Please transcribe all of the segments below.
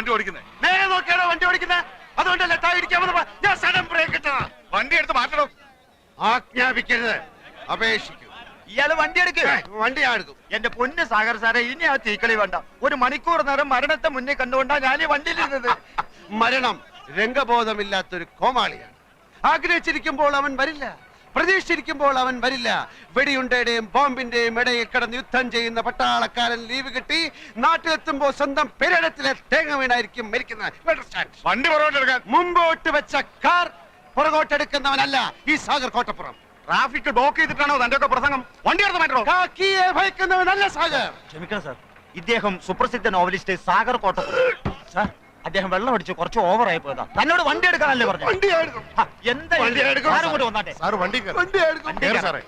വണ്ടി ഓടിക്കുന്നത്. നേരെ നോക്കിയാണോ വണ്ടി ഓടിക്കുന്നത്? അതുകൊണ്ടല്ലേ താ ഇടിക്കാമെന്ന് ഞാൻ സഡൻ ബ്രേക്ക് ഇട്ടതാ. വണ്ടി എടുത്ത് മാറ്റണം. ആജ്ഞാപിക്കരുത്, അപേക്ഷിക്കും. ഇയാള് വണ്ടി എടുക്കുക. വണ്ടി ഞാൻ എടുക്കും. എന്റെ പൊന്ന് സാഗർ സാറേ, ഇനി ആ തീക്കളി വേണ്ട. ഒരു മണിക്കൂർ നേരം മരണത്തെ മുന്നിൽ കണ്ടുകൊണ്ടാ ഞാൻ ഈ വണ്ടിയിലിരുന്നത്. മരണം രംഗബോധമില്ലാത്തൊരു കോമാളിയാണ്. ആഗ്രഹിച്ചിരിക്കുമ്പോൾ അവൻ വരില്ല, പ്രതീക്ഷിച്ചിരിക്കുമ്പോൾ അവൻ വരില്ല. വെടിയുണ്ടയുടെയും ബോംബിന്റെയും ഇടയിൽ കിടന്ന് യുദ്ധം ചെയ്യുന്ന പട്ടാളക്കാരൻ ലീവ് കിട്ടി നാട്ടിലെത്തുമ്പോൾ സ്വന്തം പെരടത്തിലെ തേങ്ങ വീണായിരിക്കും മരിക്കുന്നത്. വണ്ടി പുറകോട്ടെടുക്കാൻ. മുമ്പോട്ട് വെച്ച കാർ പുറകോട്ടെടുക്കുന്നവനല്ല ഈ സാഗർ കോട്ടപ്പുറം. ട്രാഫിക് ബ്ലോക്ക് ചെയ്തിട്ടാണോ തന്റെ ഒക്കെ പ്രസംഗം? വണ്ടി എടുത്ത് മാറ്റണോ? കാക്കിയെ ഭയക്കുന്നവനല്ല സാഗർ. ക്ഷമിക്കണം സാർ, ഇദ്ദേഹം സുപ്രസിദ്ധ നോവലിസ്റ്റ് സാഗർ കോട്ടപ്പുറം. സാർ, അദ്ദേഹം വെള്ളം അടിച്ച് കുറച്ച് ഓവറായി പോയതാ. തന്നോട് വണ്ടി എടുക്കാനല്ലേ പറഞ്ഞു? വണ്ടി എടുക്കും. എന്താ അങ്ങോട്ട് വന്നാട്ടെ. സാർ വണ്ടി സാറേ.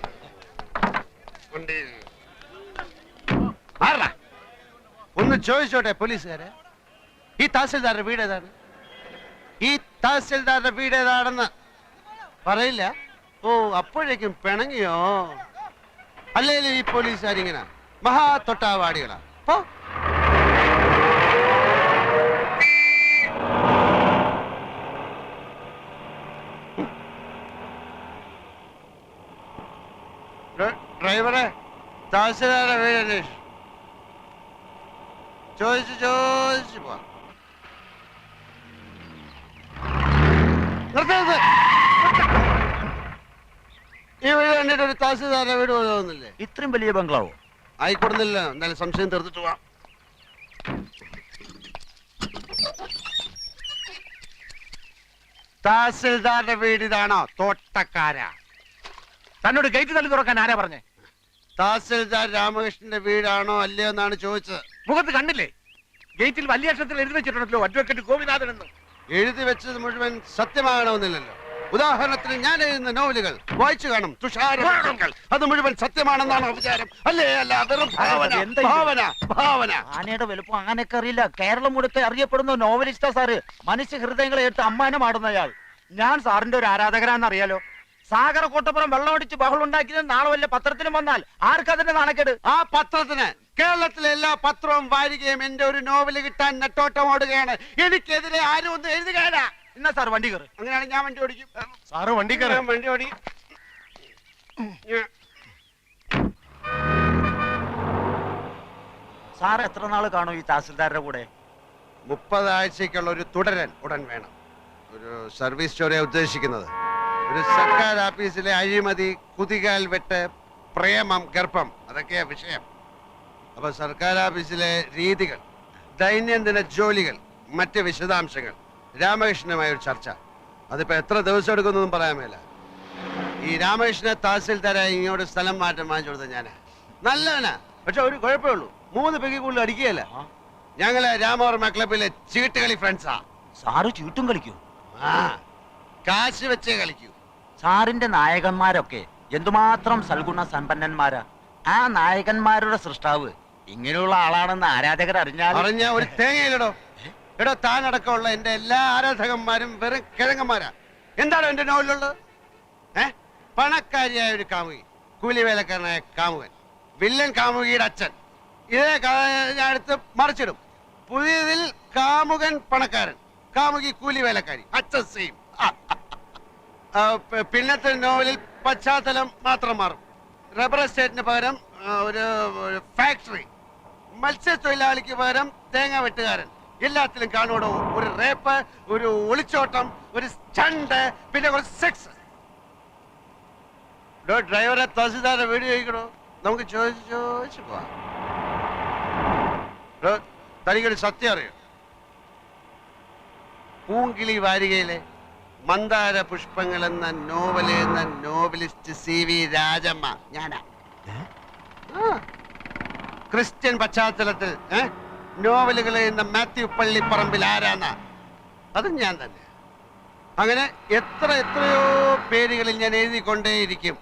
ഒന്ന് ചോദിച്ചോട്ടെ പോലീസുകാരെ, ഈ തഹസിൽദാരുടെ വീട് ഏതാണ്? ഈ തഹസിൽദാരുടെ വീട് ഏതാണെന്ന് പറയില്ല. ഓ, അപ്പോഴേക്കും പിണങ്ങിയോ? അല്ലേലും ഈ പോലീസുകാരിങ്ങനെ മഹാ തൊട്ടാവാടികളാ. ഡ്രൈവറെ, തഹസിൽദാരുടെ വീട് അന്വേഷിച്ചു. ചോദിച്ചു പോവാ. ഈ വീട് കണ്ടിട്ട് ഒരു തഹസിൽദാരുടെ വീട് തോന്നുന്നില്ലേ? ഇത്രയും വലിയ ബംഗ്ലാവോ? ആയിക്കൊടുന്നില്ല. എന്തായാലും സംശയം തീർത്തിട്ട് പോവാം. തഹസിൽദാരുടെ വീട് ഇതാണോ? തോട്ടക്കാര. തന്നോട് ഗേറ്റ് തള്ളി തുറക്കാൻ ആരാ പറഞ്ഞേ? തഹസിൽദാർ രാമകൃഷ്ണന്റെ വീടാണോ അല്ലയോ എന്നാണ് ചോദിച്ചത്. മുഖത്ത് കണ്ടില്ലേ? ഗേറ്റിൽ വലിയ അക്ഷരത്തിൽ എഴുതി വെച്ചിട്ടുണ്ടല്ലോ അഡ്വക്കേറ്റ് ഗോപിനാഥൻ എന്ന്. എഴുതി വെച്ചത് മുഴുവൻ സത്യമാകണമെന്നില്ലല്ലോ. ഉദാഹരണത്തിന് ഞാൻ എഴുതുന്ന നോവലുകൾ വായിച്ചു കാണും. തുഷാരങ്ങൾ അത് മുഴുവൻ സത്യമാണെന്നാണ് വിചാരം. അല്ലേ? അല്ല, വെറും ഭാവന. ആനയുടെ വലുപ്പം അങ്ങനെയൊക്കെ അറിയില്ല. കേരളം മുഴുക്കെ അറിയപ്പെടുന്ന നോവലിസ്റ്റാ സാറ്. മനുഷ്യ ഹൃദയങ്ങളെ എടുത്ത് അമ്മാനമാടുന്നയാൾ. ഞാൻ സാറിന്റെ ഒരു ആരാധകരാന്നറിയാലോ. സാഗർ കോട്ടപ്പുറം വെള്ളമടിച്ച് ബഹളം ഉണ്ടാക്കിയത് നാളെ വല്ല പത്രത്തിനും വന്നാൽ ആർക്കതിന്റെ നാണക്കേട്? ആ പത്രത്തിന്, കേരളത്തിലെ എല്ലാ പത്രവും വാരികയും എന്റെ ഒരു നോവല് കിട്ടാൻ നെട്ടോട്ടം ഓടുകയാണ്. എനിക്കെതിരെ ആരും ഒന്നും എഴുതുകയാണ്. എന്നാ സാർ വണ്ടി കയറി. അങ്ങനെയാണ് ഞാൻ വണ്ടി ഓടിക്കും. സാറ് വണ്ടി കയറി. വണ്ടി ഓടി. സാർ എത്ര നാള് കാണും ഈ തഹസിൽദാരുടെ കൂടെ? 30 ആഴ്ചക്കുള്ള ഒരു തുടരൻ ഉടൻ വേണം. ഒരു സർവീസ് സ്റ്റോറിയെ ഉദ്ദേശിക്കുന്നത്. ഒരു സർക്കാർ ഓഫീസിലെ അഴിമതി, കുതികാൽ വെട്ട്, പ്രേമം, ഗർഭം, അതൊക്കെയാ വിഷയം. അപ്പൊ സർക്കാർ ഓഫീസിലെ രീതികൾ, ദൈനംദിന ജോലികൾ, മറ്റ് വിശദാംശങ്ങൾ, രാമകൃഷ്ണനുമായ ഒരു ചർച്ച. അതിപ്പോ എത്ര ദിവസം എടുക്കുന്നൊന്നും പറയാൻ മേല. ഈ രാമകൃഷ്ണനെ തഹസിൽദാരായി ഇങ്ങോട്ട് സ്ഥലം മാറ്റം വാങ്ങിച്ചു കൊടുത്ത ഞാനാ. നല്ലവനാ, പക്ഷെ ഒരു കുഴപ്പമുള്ളൂ, 3 പെഗ് കൂടുതൽ അടിക്കുകയല്ല. ഞങ്ങളെ രാമവർമ്മ ക്ലബിലെ ചീട്ടുകളി ഫ്രണ്ട്സാ. സാറ് ചീട്ടും കളിക്കൂ? ആ, കാശ് വെച്ചേ കളിക്കൂ. സാറിന്റെ നായകന്മാരൊക്കെ എന്തുമാത്രം സൽഗുണ സമ്പന്നന്മാരാ. ആ നായകന്മാരുടെ സൃഷ്ടാവ് ഇങ്ങനെയുള്ള ആളാണെന്ന് ആരാധകർ അറിഞ്ഞാൽ ഒരു തേങ്ങയിലടോ. എടോ, താനടക്കമുള്ള എന്റെ എല്ലാ ആരാധകന്മാരും വെറും കിഴങ്ങന്മാരാ. എന്താണോ എന്റെ നോവലുള്ളത്? പണക്കാരിയായ ഒരു കാമുകി, കൂലിവേലക്കാരനായ കാമുകൻ, വില്ലൻ കാമുകിയുടെ അച്ഛൻ. ഇതേ ഞാൻ എടുത്ത് മറിച്ചിടും. പുതിയതിൽ കാമുകൻ പണക്കാരൻ, കാമുകി കൂലിവേലക്കാരി, അച്ഛൻ സെയിം. പിന്നത്തെ നോവലിൽ പശ്ചാത്തലം മാത്രം മാറും. റബ്ബർ എസ്റ്റേറ്റിന് പകരം ഒരു ഫാക്ടറി, മത്സ്യത്തൊഴിലാളിക്ക് പകരം തേങ്ങ വെട്ടുകാരൻ. എല്ലാത്തിലും കാണുവോ ഒരു റേപ്പ്, ഒരു ഒളിച്ചോട്ടം, ഒരു സ്റ്റണ്ട്, പിന്നെ ഒരു സെക്സ്. ഡ്രൈവറെ തഹസിൽദാരുടെ വീഡിയോ ചോദിക്കണോ? നമുക്ക് ചോദിച്ചു പോവാം. തനിക്കൊരു സത്യം അറിയോ? പൂങ്കിളി വാരികയിലെ മന്ദാര പുഷ്പങ്ങൾ എന്ന നോവൽ എന്ന നോവലിസ്റ്റ് CV രാജമ്മ ഞാനാ. ക്രിസ്ത്യൻ പശ്ചാത്തലത്തിൽ നോവലുകൾ എഴുതുന്ന മാത്യു പള്ളിപ്പറമ്പിൽ ആരാന്ന? അതും ഞാൻ തന്നെ. അങ്ങനെ എത്രയോ പേരുകളിൽ ഞാൻ എഴുതിക്കൊണ്ടേയിരിക്കും.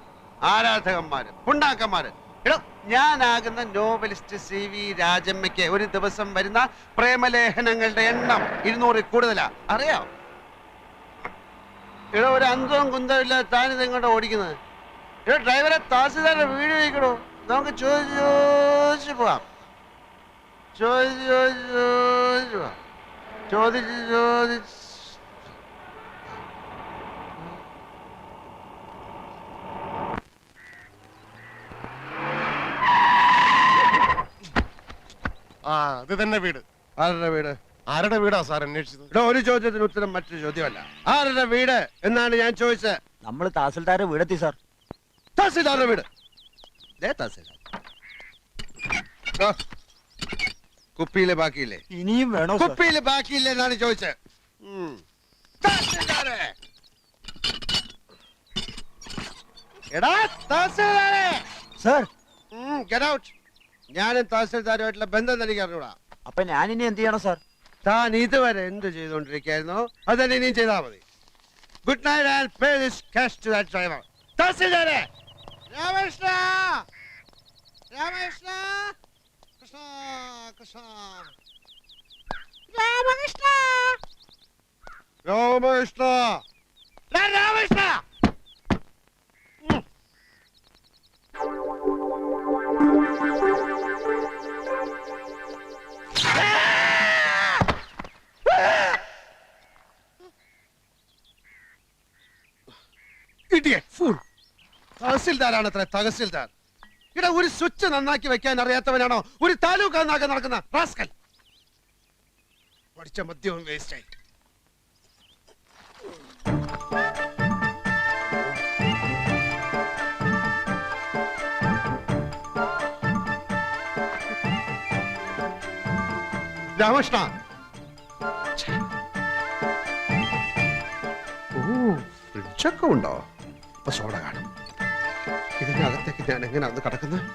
ആരാധകന്മാര്, പുണ്ടാക്കന്മാര്. എടോ, ഞാനാകുന്ന നോവലിസ്റ്റ് CV രാജമ്മയ്ക്ക് ഒരു ദിവസം വരുന്ന പ്രേമലേഖനങ്ങളുടെ എണ്ണം 200 കൂടുതലാ. അറിയാം? എടോ, ഒരു അന്തവും കുന്തവും ഇല്ലാതെ താനിത് എങ്ങോട്ടാ ഓടിക്കുന്നത്? എടോ, ഡ്രൈവറെ തഹസിൽദാരുടെ വീട് ചോദിക്കണോ? നമുക്ക് ചോദിച്ചു പോവാം. ചോദിച്ചു പോവാം. ചോദിച്ച് ആ അത് തന്നെ വീട്. ആരുടെ വീട്? ആരുടെ വീടാ സാർ അന്വേഷിച്ചത്? ഇവിടെ ഒരു ചോദ്യത്തിന് ഉത്തരം മറ്റൊരു ചോദ്യമല്ല. ആരുടെ വീട് എന്നാണ് ഞാൻ ചോദിച്ചത്. നമ്മൾ തഹസിൽദാരെ വീടെത്തി സാർ. തഹസിൽദാരുടെ വീട്. തഹസിൽദാർ കുപ്പിയില് ബാക്കിയില്ലേ? ഇനിയും വേണോ? കുപ്പിയില് ബാക്കിയില്ലേ എന്നാണ് ചോദിച്ചത്. തഹസിൽദാരെ, എടാ തഹസിൽദാരെ സാർ. Get out. ഞാനും തഹസിൽദാരുമായിട്ടുള്ള ബന്ധം എനിക്ക് അറിഞ്ഞൂടാ. അപ്പൊ ഞാൻ ഇനി എന്ത് ചെയ്യണം സാർ? താൻ ഇതുവരെ എന്ത് ചെയ്തുകൊണ്ടിരിക്കുകയായിരുന്നോ അതന്നെ ഇനിയും ചെയ്താൽ മതി. Good night and pay this cash to that driver. തഹസിൽദാരെ, രാമകൃഷ്ണ, രാമകൃഷ്ണ, കൃഷ്ണ കൃഷ്ണ, രാമകൃഷ്ണ, രാമകൃഷ്ണ, രാമകൃഷ്ണ. തഹസിൽദാരാണ് അത്ര തഹസിൽദാർ. ഇവിടെ ഒരു സ്വിച്ച് നന്നാക്കി വെക്കാൻ അറിയാത്തവനാണോ ഒരു താലൂക്ക് നന്നാക്കാൻ നടക്കുന്ന റാസ്കൽ? പഠിച്ച മദ്യവും വേസ്റ്റ് ആയി. രാമകൃഷ്ണ, ഫ്രിഡ്ജൊക്കെ ഉണ്ടോ? അപ്പൊ സോഡ കാണും. ഇതിനകത്തേക്ക് ഞാൻ എങ്ങനെ അത് കിടക്കുന്നത്?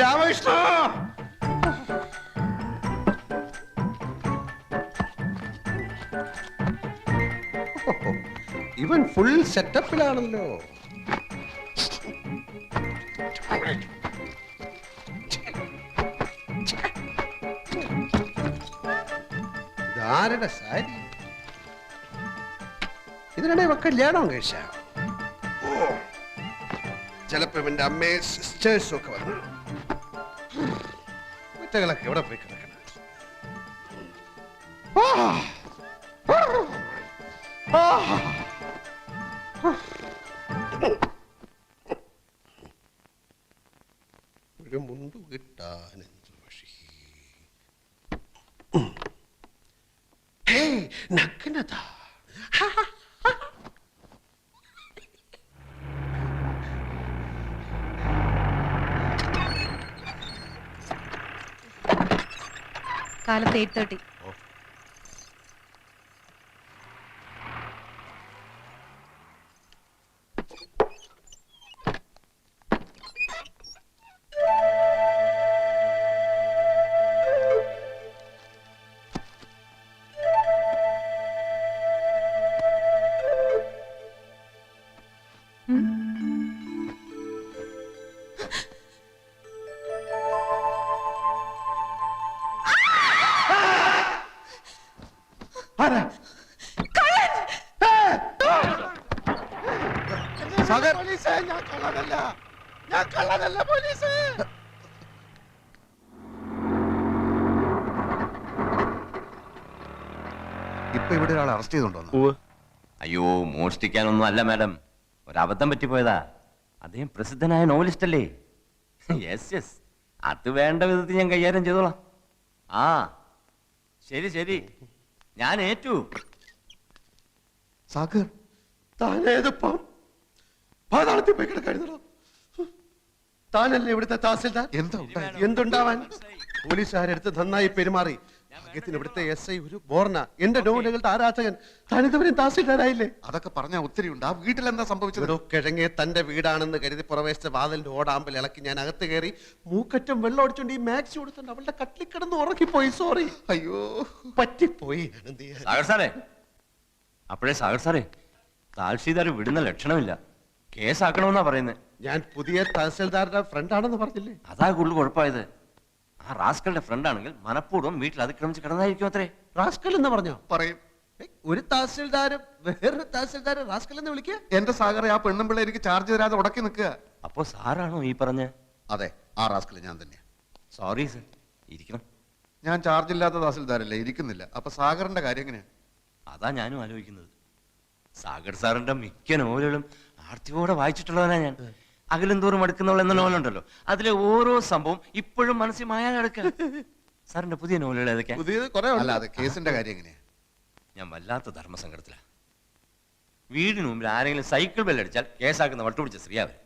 രാമകൃഷ്ണ, ഇവൻ ഫുൾ സെറ്റപ്പിലാണല്ലോ. ഇതാരുടെ സാരി? ഇതിനിടെ ഇവ കല്യാണം കഴിച്ച? ചിലപ്പോ ഇവന്റെ അമ്മയെ സിസ്റ്റേഴ്സും ഒക്കെ വന്നു. കുറ്റകളൊക്കെ എവിടെ പോയി കിടക്കണം? ഒരു മുണ്ടു കിട്ടാൻ എന്ത് വഴി? നഗ്നത. കാലത്ത് 8:30. ഇപ്പൊ ഇവിടെ ഒരാൾ അറസ്റ്റ് ചെയ്തോണ്ടോ? അയ്യോ, മോഷ്ടിക്കാനൊന്നും അല്ല മാഡം, ഒരബദ്ധം പറ്റിപ്പോയതാ. അദ്ദേഹം പ്രസിദ്ധനായ നോവലിസ്റ്റ് അല്ലേ? യെസ് യെസ്, അത് വേണ്ട വിധത്തിൽ ഞാൻ കൈകാര്യം ചെയ്തോളാം. ആ, ശരി ശരി, ഞാൻ ഏറ്റു. സാഗർ താനേതിപ്പം പാതാളത്തിൽ പോയി കിടക്കായിരുന്നോ? താനല്ലേ ഇവിടുത്തെ തഹസിൽദാർ? എന്തുണ്ടാവാൻ? പോലീസുകാരെടുത്ത് നന്നായി പെരുമാറി. ഭാഗ്യത്തിന് ഇവിടുത്തെ എസ് ഐ ഒരു ബോർണ, എന്റെ നോവലുകളുടെ ആരാധകൻ. താനിതുവരെ തഹസിൽദാരായില്ലേ? അതൊക്കെ പറഞ്ഞാൽ ഒത്തിരി ഉണ്ട്. ആ വീട്ടിൽ എന്താ സംഭവിച്ചത്? ഒരു കിഴങ്ങെ തന്റെ വീടാണെന്ന് കരുതി പുറവേശിച്ച വാതിലിന്റെ ഓടാമ്പൽ ഇളക്കി ഞാൻ അകത്ത് കയറി മൂക്കറ്റം വെള്ളം അടിച്ചോണ്ട് ഈ മാക്സി കൊടുത്തോണ്ട് അവളുടെ കട്ടിൽ കിടന്ന് ഉറക്കിപ്പോയി. സോറി. അയ്യോ, പറ്റിപ്പോയി. സാഗർ സാറേ, അപ്പോഴേ സാഗർ സാറേ, താൽഷീദാർ വിടുന്ന ലക്ഷണമില്ല. കേസാക്കണമെന്നാ പറയുന്നത്. ഞാൻ പുതിയ തഹസിൽദാരുടെ ഫ്രണ്ടാണെന്ന് പറഞ്ഞില്ലേ? അതാ കൂടുതൽ കുഴപ്പമായത്. ആ റാസ്കളുടെ ഫ്രണ്ട് ആണെങ്കിൽ മനഃപൂർവ്വം വീട്ടിൽ അതിക്രമിച്ച് കിടന്നായിരിക്കും അത്രേ. റാസ്കൽ എന്ന് പറഞ്ഞോ? പറയും. ഒരു തഹസിൽദാരും വേറൊരു തഹസിൽദാരെ റാസ്കൽ എന്ന് വിളിക്കുക? എന്റെ സാഗറെ, ആ പെണ്ണും പിള്ളേ എനിക്ക് ചാർജ് തരാതെ ഉടക്കി നിൽക്കുക. അപ്പോ സാറാണോ ഈ പറഞ്ഞ? അതെ, ആ റാസ്കൽ ഞാൻ തന്നെ. സോറി സർ, ഇരിക്കണം. ഞാൻ ചാർജ് ഇല്ലാത്ത തഹസിൽദാരല്ലേ, ഇരിക്കുന്നില്ല. അപ്പൊ സാഗറിന്റെ കാര്യം എങ്ങനെയാ? അതാ ഞാനും ആലോചിക്കുന്നത്. സാഗർ സാറിന്റെ മിക്ക നോവലുകളും ആർത്തിയോടെ വായിച്ചിട്ടുള്ളവനാ ഞാൻ. അകലും തോറും അടുക്കുന്നവൾ എന്ന നോവലുണ്ടല്ലോ, അതിലെ ഓരോ സംഭവം ഇപ്പോഴും മനസ്സിൽ മായാ കിടക്കുക. സാറിന്റെ പുതിയ നോവലുകൾ ഏതൊക്കെയാ? പുതിയത് കുറെ അല്ല, അത് കേസിന്റെ കാര്യം എങ്ങനെയാ? ഞാൻ വല്ലാത്ത ധർമ്മസങ്കടത്തിലാ. വീടിന് മുമ്പിൽ ആരെങ്കിലും സൈക്കിൾ ബെല്ലടിച്ചാൽ കേസാക്കുന്ന വട്ടുപിടിച്ച സ്ത്രീ അവർ.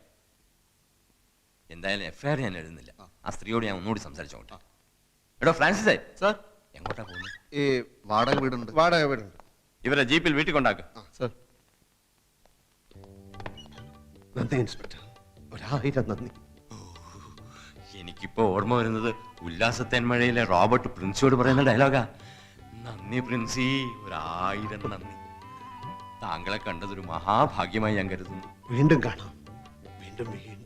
എന്തായാലും എഫ്ഐആർ ഞാൻ എഴുതുന്നില്ല. ആ സ്ത്രീയോട് ഞാൻ ഒന്നുകൂടി സംസാരിച്ചോട്ടെ. എടോ ഫ്രാൻസിസേ, സാർ, എങ്ങോട്ടാ പോകുന്നത്? ഈ വാടക വീടുണ്ട്. വാടക വീടുണ്ട്. ഇവരെ ജീപ്പിൽ വീട്ടിൽ കൊണ്ടാക്കും. സാർ, നന്ദി ഇൻസ്പെക്ടർ, 1000 നന്ദി. എനിക്കിപ്പോ ഓർമ്മ വരുന്നത് ഉല്ലാസത്തേന്മഴയിലെ റോബർട്ട് പ്രിൻസിയോട് പറയുന്ന ഡയലോഗാ. നന്ദി പ്രിൻസി, 1000 നന്ദി. താങ്കളെ കണ്ടതൊരു മഹാഭാഗ്യമായി ഞാൻ കരുതുന്നു. വീണ്ടും കാണാം. വീണ്ടും വീണ്ടും.